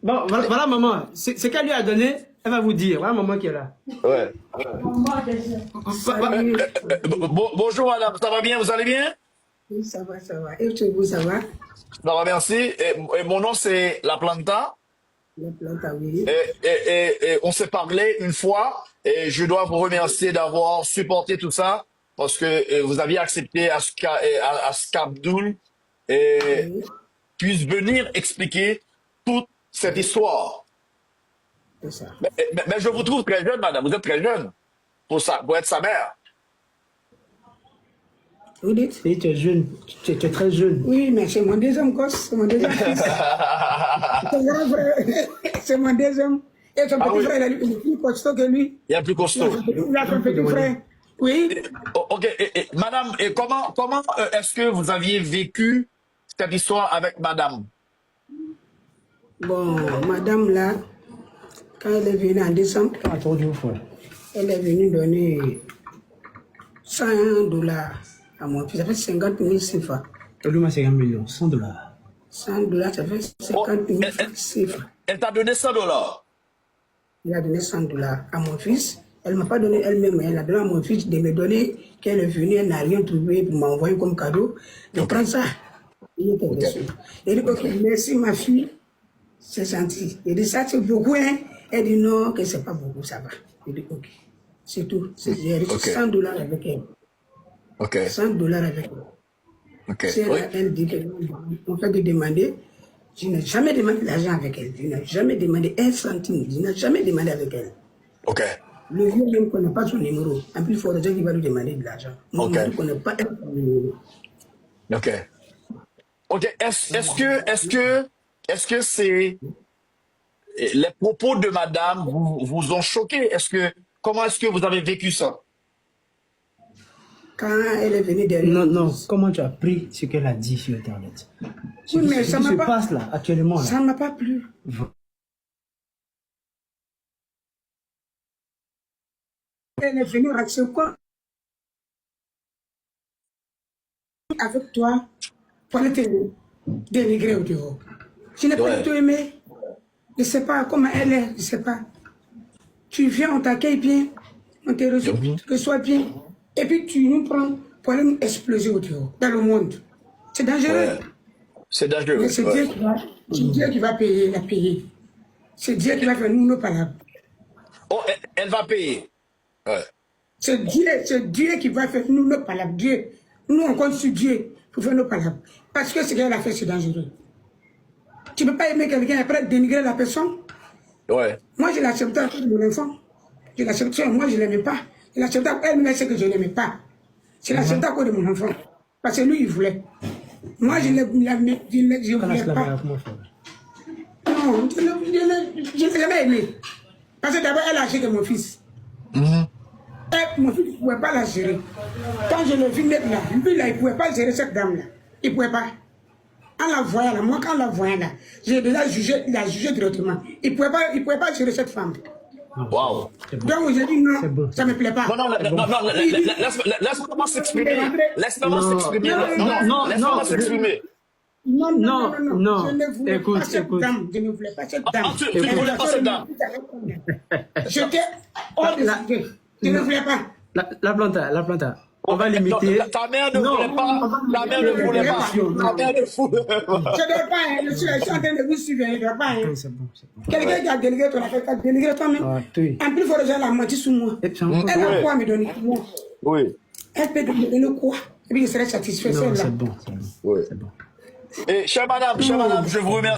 Bon, voilà maman. Ce qu'elle lui a donné, elle va vous dire. Voilà maman qui est là. Ouais. Salut. Bonjour madame, ça va bien, vous allez bien? Oui, ça va, ça va. Et chez vous, ça va? Ça va, merci. Et mon nom c'est La Planta. La plante, oui. Et on s'est parlé une fois et je dois vous remercier d'avoir supporté tout ça parce que vous aviez accepté à ce qu'Abdoul Oui, puisse venir expliquer toute cette histoire. c'est ça. Mais je vous trouve très jeune, madame. Vous êtes très jeune pour être sa mère. Vous dites? Oui, tu es jeune. Tu es très jeune. Oui, mais c'est mon deuxième gosse, c'est mon deuxième fils. C'est mon frère. C'est mon deuxième. Et son Ah petit oui. frère, il est plus costaud que lui. Il est plus costaud. Il a son petit frère. Oui. Ok, madame, et comment est-ce que vous aviez vécu cette histoire avec madame? Bon, madame là, quand elle est venue en décembre, elle est venue donner $100 à mon fils. Ça fait 50 000 CFA. Elle lui m'a 50 millions, $100. $100, ça fait 50 000 CFA. Elle t'a donné $100. Il a donné $100 à mon fils. Elle ne m'a pas donné elle-même, elle a donné à mon fils de me donner qu'elle est venue, elle n'a rien trouvé pour m'envoyer comme cadeau. Je prends ça. Il était déçu. Il dit, ok, merci ma fille, c'est gentil. Il dit, ça c'est beaucoup, hein? Elle dit, non, que c'est pas beaucoup, ça va. Il dit, ok, c'est tout. J'ai reçu $100 avec elle. Ok. $100 avec elle. Ok. Si elle dit qu'on fait que demander, je n'ai jamais demandé l'argent avec elle. Je n'ai jamais demandé un centime. Je n'ai jamais demandé avec elle. Ok. Le vieux même ne connaît pas son numéro. En plus, il faut déjà qu'il va lui demander de l'argent. Moi, je ne connais pas son numéro. Ok. Ok. Est-ce que c'est les propos de madame vous ont choqué? Comment est-ce que vous avez vécu ça? Quand elle est venue derrière. Non, non. Comment tu as pris ce qu'elle a dit sur Internet? Oui, mais ça se m'a pas. passe là, actuellement. Là. Ça ne m'a pas plu. Elle est venue raconter quoi avec toi pour aller te dénigrer au dehors. Je n'ai pas du tout aimé. Je ne sais pas comment elle est, je ne sais pas. Tu viens, on t'accueille bien, on te reçoit bien, et puis tu nous prends pour aller nous exploser au dehors, dans le monde. C'est dangereux. Ouais. C'est dangereux. Mais c'est Dieu qui va payer, la payer. C'est Dieu qui va faire nous nos palabres. Oh, elle va payer. Ouais. C'est Dieu qui va faire nous nos palabres. Dieu. Nous, on compte sur Dieu pour faire nos palabres. Parce que ce qu'elle a fait, c'est dangereux. Tu ne peux pas aimer quelqu'un et après dénigrer la personne. Ouais. Moi, je l'acceptais à cause de mon enfant. Je l'acceptais, moi, je ne l'aimais pas. Je l'acceptais à elle, mais c'est que je ne l'aimais pas. Je l'acceptais à cause de mon enfant. Parce que lui, il voulait. Moi, je ne voulais pas. Non, je ne l'ai jamais aimé. Parce que d'abord, elle a acheté de mon fils. Et mon fils ne pouvait pas la gérer. Quand je le vis mettre là, lui là, il ne pouvait pas gérer cette dame là. Il ne pouvait pas. En la voyant là, moi quand on la voyant là, j'ai déjà jugé, il a jugé directement. Il ne pouvait pas gérer cette femme. Waouh. Donc j'ai dit non, ça ne me plaît pas. Non, laisse-moi s'exprimer. Laisse-moi s'exprimer. Laisse-moi s'exprimer. Non, non. Je ne voulais pas cette dame. Je ne voulais pas cette dame. Tu ne voulais pas cette dame. J'étais hors de sujet. Je ne voulais pas. La planta. On va limiter. Ta mère ne voulait pas. Ta mère ne voulait pas. Ta mère ne voulait pas. Je ne dois pas. Je suis en train de vous suivre. Je ne dois pas. C'est bon. Quelqu'un qui a délégué ton affaire, qui a délégué toi-même. En plus, il faut déjà la mentir sur moi. Elle a quoi à me donner? Oui. Elle peut me donner quoi? Et puis je serai satisfait. Non, c'est bon. Oui. Et chère madame, je vous remercie.